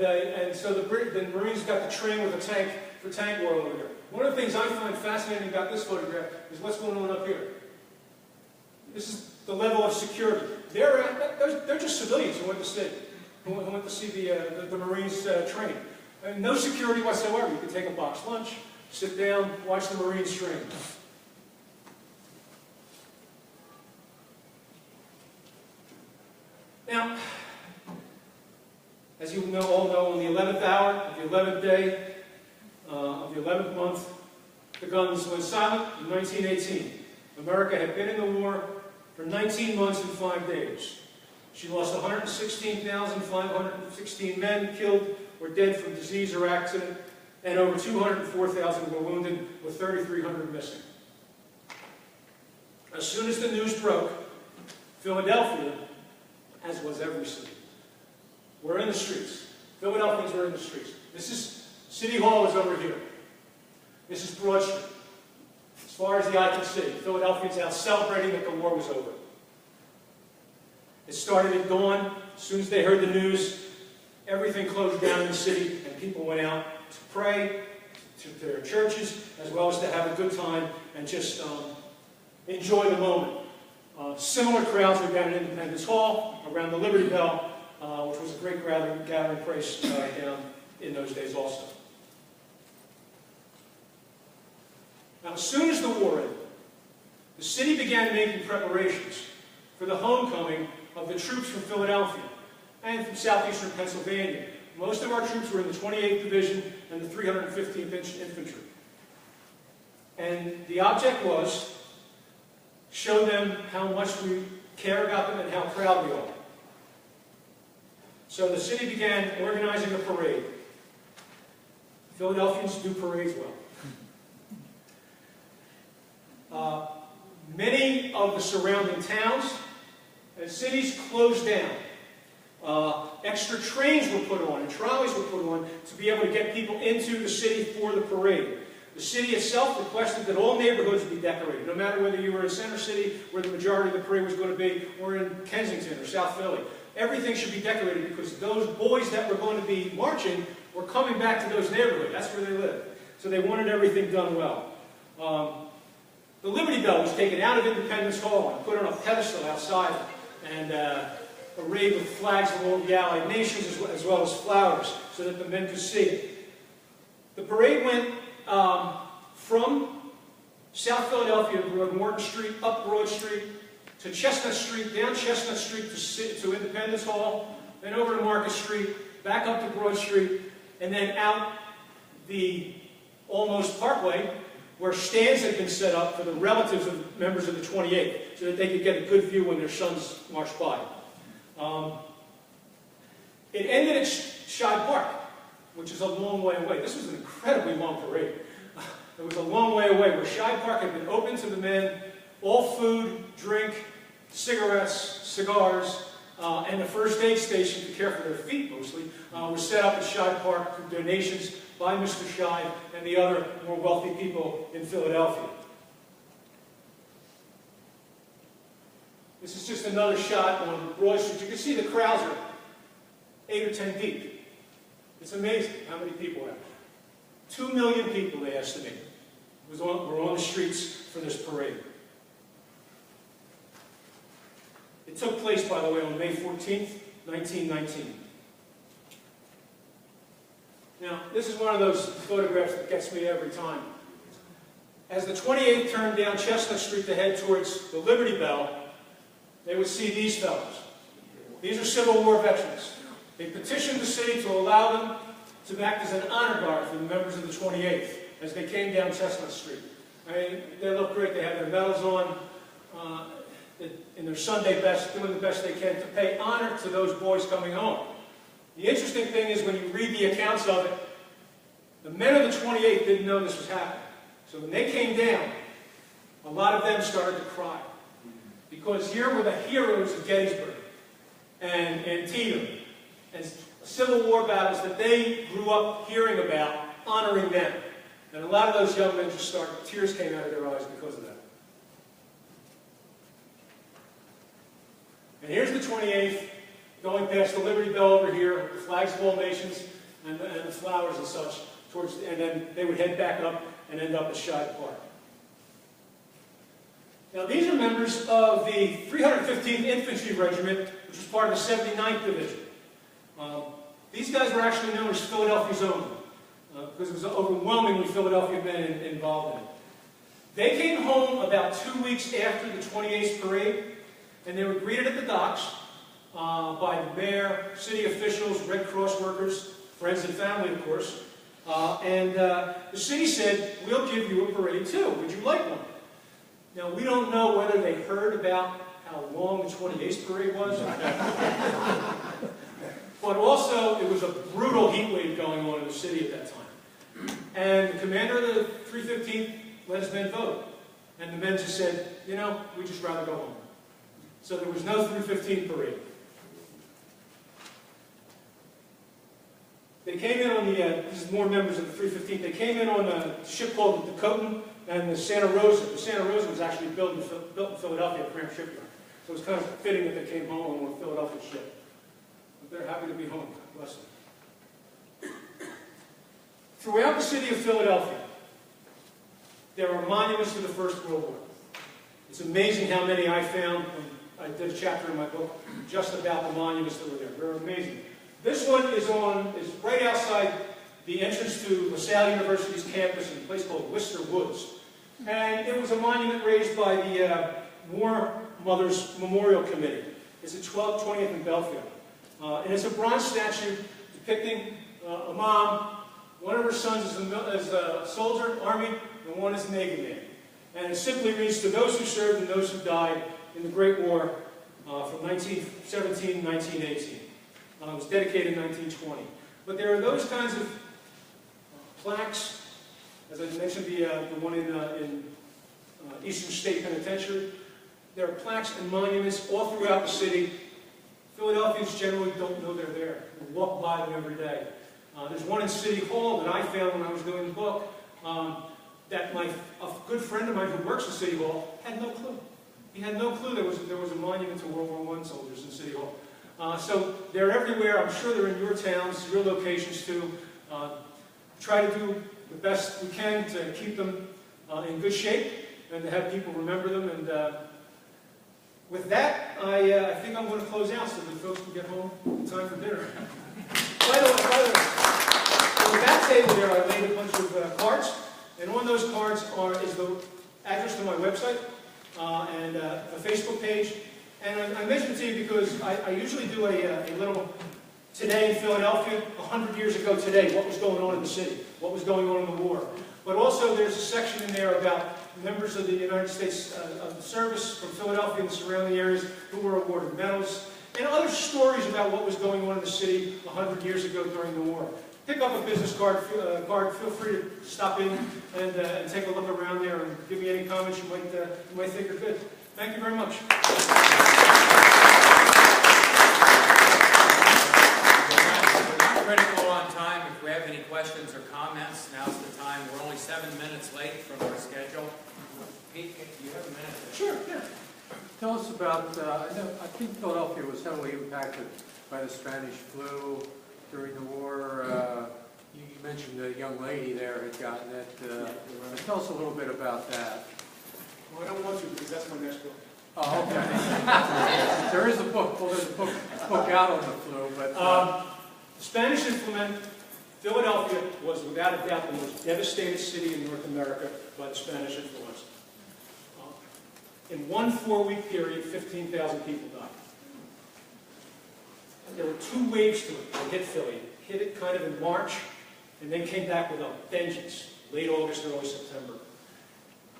so the Marines got to train with a tank for tank war over there. One of the things I find fascinating about this photograph is what's going on up here. This is the level of security. They're just civilians who went to see the Marines train. And no security whatsoever. You could take a box lunch, sit down, watch the Marines train. Now, as you all know, on the 11th hour of the 11th day of the 11th month, the guns went silent in 1918. America had been in the war for 19 months and 5 days. She lost 116,516 men killed or dead from disease or accident, and over 204,000 were wounded, with 3,300 missing. As soon as the news broke, Philadelphia, as was every city, were in the streets. Philadelphians were in the streets. City Hall is over here. This is Broad Street. As far as the eye can see, Philadelphians out celebrating that the war was over. It started at dawn. As soon as they heard the news, everything closed down in the city, and people went out to pray, to their churches, as well as to have a good time and just enjoy the moment. Similar crowds were down in Independence Hall, around the Liberty Bell, which was a great gathering place down in those days also. Now, as soon as the war ended, the city began making preparations for the homecoming of the troops from Philadelphia and from southeastern Pennsylvania. Most of our troops were in the 28th Division and the 315th Infantry. And the object was show them how much we care about them and how proud we are. So the city began organizing a parade. Philadelphians do parades well. Many of the surrounding towns and cities closed down. Extra trains were put on and trolleys were put on to be able to get people into the city for the parade. The city itself requested that all neighborhoods be decorated, no matter whether you were in Center City, where the majority of the parade was going to be, or in Kensington or South Philly. Everything should be decorated because those boys that were going to be marching were coming back to those neighborhoods. That's where they lived. So they wanted everything done well. The Liberty Bell was taken out of Independence Hall and put on a pedestal outside and arrayed with flags of all the Allied nations as well as flowers so that the men could see it. The parade went from South Philadelphia, Morton Street, up Broad Street, to Chestnut Street, down Chestnut Street to Independence Hall, then over to Market Street, back up to Broad Street, and then out the almost Parkway, where stands had been set up for the relatives of members of the 28th, so that they could get a good view when their sons marched by. It ended at Shibe Park, which is a long way away. This was an incredibly long parade. It was a long way away, where Shibe Park had been open to the men. All food, drink, cigarettes, cigars, and the first aid station to care for their feet mostly was set up at Shive Park through donations by Mr. Shive and the other more wealthy people in Philadelphia. This is just another shot on Broad Street. You can see the crowds are 8 or 10 deep. It's amazing how many people are out. 2 million people, they estimate, were on the streets for this parade. It took place, by the way, on May 14th, 1919. Now, this is one of those photographs that gets me every time. As the 28th turned down Chestnut Street to head towards the Liberty Bell, they would see these fellows. These are Civil War veterans. They petitioned the city to allow them to act as an honor guard for the members of the 28th as they came down Chestnut Street. I mean, they look great. They have their medals on in their Sunday best, doing the best they can to pay honor to those boys coming home. The interesting thing is when you read the accounts of it, the men of the 28th didn't know this was happening. So when they came down, a lot of them started to cry. Because here were the heroes of Gettysburg and Antietam and Civil War battles that they grew up hearing about, honoring them. And a lot of those young men just started, tears came out of their eyes because of that. And here's the 28th, going past the Liberty Bell over here, the flags of all nations, and the flowers and such, and then they would head back up and end up at Shive Park. Now these are members of the 315th Infantry Regiment, which was part of the 79th Division. These guys were actually known as Philadelphia's own, because it was overwhelmingly Philadelphia men involved in it. They came home about 2 weeks after the 28th parade, and they were greeted at the docks by the mayor, city officials, Red Cross workers, friends and family, of course. And the city said, "We'll give you a parade too. Would you like one?" Now, we don't know whether they heard about how long the 28th parade was. But also, it was a brutal heat wave going on in the city at that time. And the commander of the 315th let his men vote. And the men just said, you know, we'd just rather go home. So there was no 315 parade. They came in on the, this is more members of the 315th, they came in on a ship called the Dakota and the Santa Rosa. The Santa Rosa was actually built in Philadelphia at Cramp Shipyard. So it was kind of fitting that they came home on a Philadelphia ship. But they're happy to be home. God bless them. Throughout the city of Philadelphia, there are monuments to the First World War. It's amazing how many I found when I did a chapter in my book just about the monuments that were there. They're amazing. This one is right outside the entrance to LaSalle University's campus in a place called Worcester Woods. And it was a monument raised by the War Mothers Memorial Committee. It's at 1220th and Belfield. And it's a bronze statue depicting a mom. One of her sons is a soldier, Army, and one is a Navy man. And it simply reads, "To those who served and those who died in the Great War from 1917 to 1918. It was dedicated in 1920. But there are those kinds of plaques, as I mentioned, the one in Eastern State Penitentiary. There are plaques and monuments all throughout the city. Philadelphians generally don't know they're there. We walk by them every day. There's one in City Hall that I found when I was doing the book that a good friend of mine who works in City Hall had no clue. He had no clue there was a monument to World War I soldiers in City Hall. So they're everywhere. I'm sure they're in your towns, your locations too. Try to do the best we can to keep them in good shape and to have people remember them. And with that, I think I'm going to close out so that folks can get home in time for dinner. By the way, on the back table there, I laid a bunch of cards, and on those cards is the address to my website and a Facebook page. And I mentioned to you because I usually do a little today in Philadelphia, 100 years ago today, what was going on in the city, what was going on in the war. But also there's a section in there about members of the United States of the service from Philadelphia and the surrounding areas who were awarded medals, and other stories about what was going on in the city 100 years ago during the war. pick up a business card. Feel free to stop in and take a look around there and give me any comments you might think are good. Thank you very much. We're critical on time. If we have any questions or comments, now's the time. We're only 7 minutes late from our schedule. Pete, do you have a minute? Sure, yeah. Tell us about, I think Philadelphia was heavily impacted by the Spanish flu during the war. You mentioned the young lady there had gotten it. Tell us a little bit about that. Well, I don't want to because that's my next book. Oh, okay. There is a book. Well, there's a book out on the flu, but... The Spanish influenza, Philadelphia was without a doubt the most devastated city in North America by the Spanish influenza. In one 4-week period, 15,000 people died. And there were 2 waves to it that hit Philly. Hit it kind of in March, and then came back with a vengeance, late August, early September.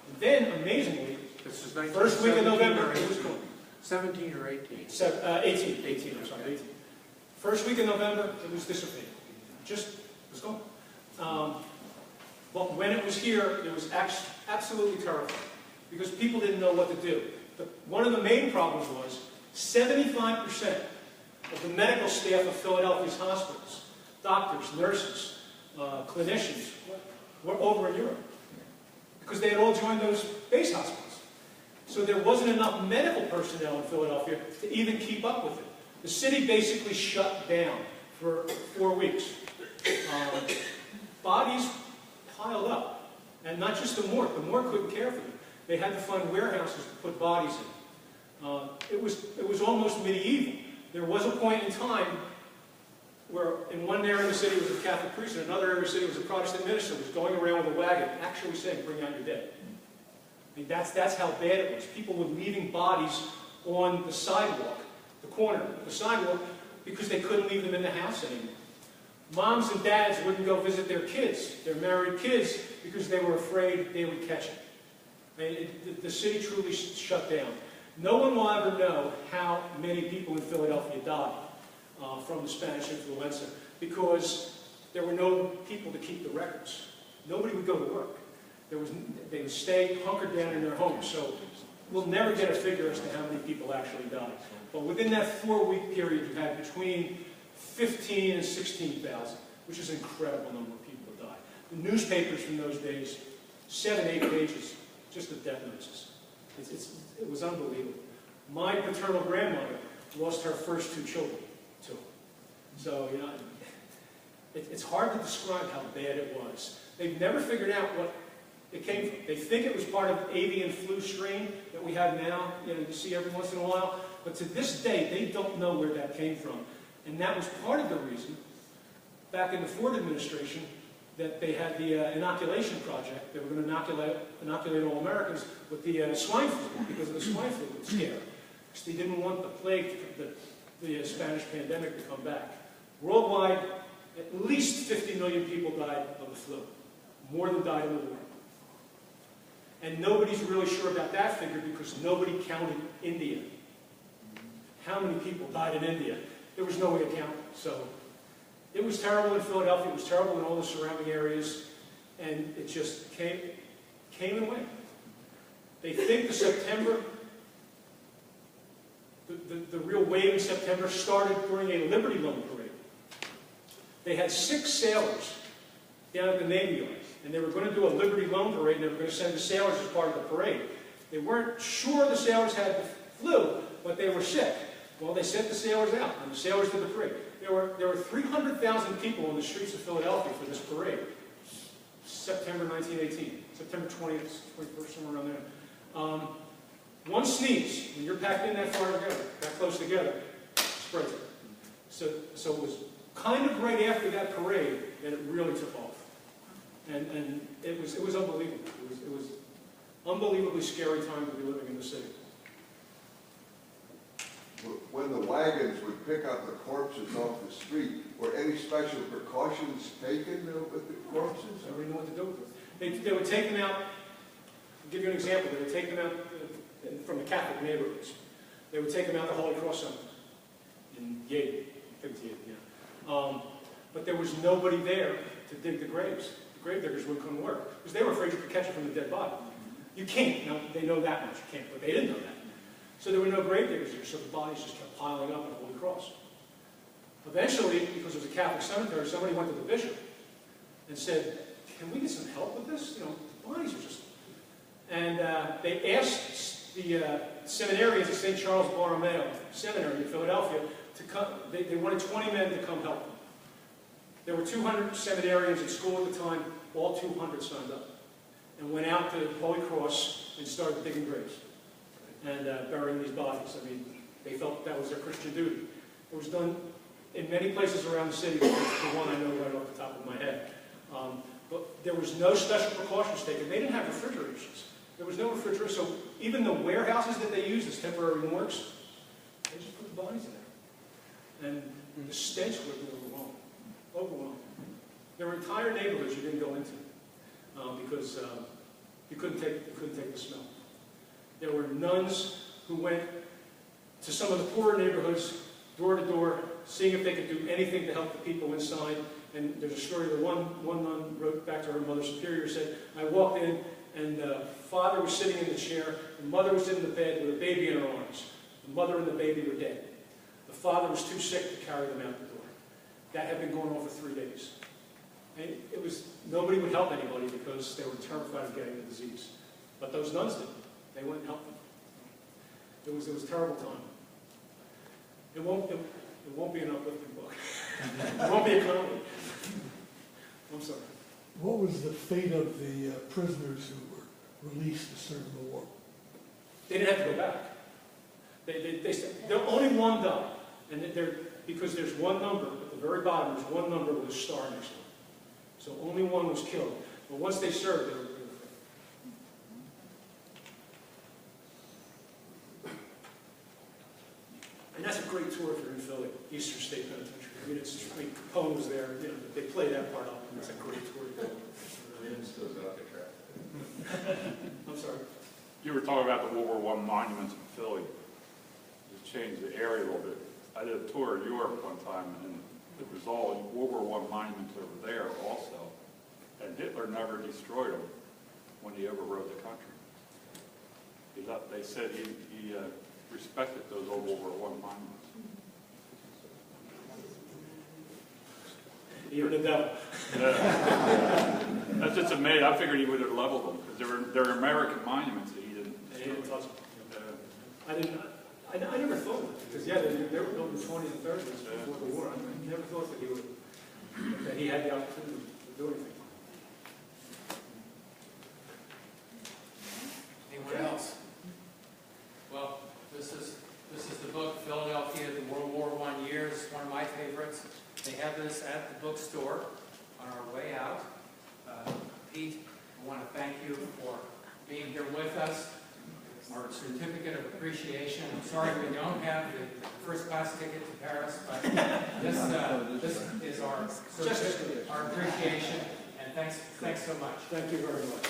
And then, amazingly, this is first week of November, it was gone. 17 or 18? 18, I'm sorry, 18. First week of November, it was dissipated. Just was gone. But when it was here, it was absolutely terrible because people didn't know what to do. One of the main problems was 75% of the medical staff of Philadelphia's hospitals, doctors, nurses, clinicians, were over in Europe because they had all joined those base hospitals. So there wasn't enough medical personnel in Philadelphia to even keep up with it. The city basically shut down for 4 weeks. Bodies piled up, and not just the morgue. The morgue couldn't care for them. They had to find warehouses to put bodies in. It was almost medieval. There was a point in time where in one area of the city was a Catholic priest, and another area of the city was a Protestant minister who was going around with a wagon actually saying, "Bring out your dead." I mean, that's how bad it was. People were leaving bodies on the sidewalk, the corner of the sidewalk, because they couldn't leave them in the house anymore. Moms and dads wouldn't go visit their kids, their married kids, because they were afraid they would catch it. I mean, the city truly shut down. No one will ever know how many people in Philadelphia died from the Spanish influenza because there were no people to keep the records. Nobody would go to work. They would stay hunkered down in their homes. So we'll never get a figure as to how many people actually died. But within that 4-week period, you had between 15 and 16,000, which is an incredible number of people that died. The newspapers from those days, 7, 8 pages, just of death notices. It was unbelievable. My paternal grandmother lost her first 2 children, too. So, you know, it's hard to describe how bad it was. They've never figured out what it came from. They think it was part of the avian flu strain that we have now, you know, you see every once in a while. But to this day, they don't know where that came from. And that was part of the reason, back in the Ford administration, that they had the inoculation project. They were going to inoculate all Americans with the swine flu, because of the swine flu scare. Because they didn't want the plague, the Spanish pandemic to come back. Worldwide, at least 50 million people died of the flu. More than died in the war. And nobody's really sure about that figure because nobody counted India. How many people died in India? There was no way to count it. So it was terrible in Philadelphia. It was terrible in all the surrounding areas. And it just came and went. They think the September, the real wave in September started during a Liberty Loan parade. They had 6 sailors down at the Navy Yard. And they were going to do a Liberty Loan parade, and they were going to send the sailors as part of the parade. They weren't sure the sailors had the flu, but they were sick. Well, they sent the sailors out, and the sailors did the parade. There were 300,000 people on the streets of Philadelphia for this parade. September 1918, September 20th, 21st, somewhere around there. One sneeze, when you're packed in that far together, that close together, spreads it. So it was kind of right after that parade that it really took off. And it was unbelievable. It was unbelievably scary time to be living in the city. When the wagons would pick up the corpses off the street, were any special precautions taken with the corpses? I don't even know what to do with them. They would take them out. I'll give you an example. They would take them out from the Catholic neighborhoods. They would take them out to Holy Cross Cemetery in Yale. I think it's Yale, yeah. but there was nobody there to dig the graves. The grave diggers wouldn't come to work because they were afraid you could catch it from the dead body. You can't. Now, they know that much. You can't, but they didn't know that. So there were no grave diggers there, so the bodies just kept piling up at Holy Cross. Eventually, because it was a Catholic cemetery, somebody went to the bishop and said, "Can we get some help with this? You know, the bodies are just..." And they asked the seminarians at St. Charles Borromeo Seminary in Philadelphia to come. They wanted 20 men to come help them. There were 200 seminarians at school at the time. All 200 signed up and went out to Holy Cross and started digging graves and burying these bodies. I mean, they felt that was their Christian duty. It was done in many places around the city, but the one I know right off the top of my head. But there was no special precautions taken. They didn't have refrigerators. There was no refrigerator, so even the warehouses that they used as temporary morgues, they just put the bodies in there. And the stench was overwhelming. Overwhelming. There were entire neighborhoods you didn't go into because you couldn't take the smell. There were nuns who went to some of the poorer neighborhoods, door to door, seeing if they could do anything to help the people inside. And there's a story where one nun wrote back to her Mother Superior, said, "I walked in, and the father was sitting in the chair, the mother was in the bed with a baby in her arms. The mother and the baby were dead. The father was too sick to carry them out the door." That had been going on for 3 days. And it was, nobody would help anybody because they were terrified of getting the disease. But those nuns didn't. They went and helped them. It was a terrible time. It won't be an uplifting book. It won't be a comedy. I'm sorry. What was the fate of the prisoners who were released to serve in the war? They didn't have to go back. They said, only one died. And because there's one number, at the very bottom, there's one number with a star next to it. So only one was killed. But once they served, they were free. And that's a great tour if you're in Philly, Eastern State Penitentiary. I mean, Capone was there, you know, they play that part up, and it's a great tour to go. I'm sorry. You were talking about the World War I monuments in Philly. Just change the area a little bit. I did a tour of Europe one time, and it was all World War I monuments over there also. And Hitler never destroyed them when he overrode the country. They said he respected those old World War I monuments. Even the devil. Yeah. That's just amazing. I figured he would have leveled them because they're American monuments that he didn't. And he didn't touch them. I never thought of it because they were built in the 20s and 30s before the war. I never thought that he had the opportunity to do anything. Anyone else? Well, this is the book, Philadelphia, the World War I Years, one of my favorites. They have this at the bookstore on our way out. Pete, I want to thank you for being here with us. Our certificate of appreciation. I'm sorry we don't have the first class ticket to Paris, but this is our appreciation, and thanks so much. Thank you very much.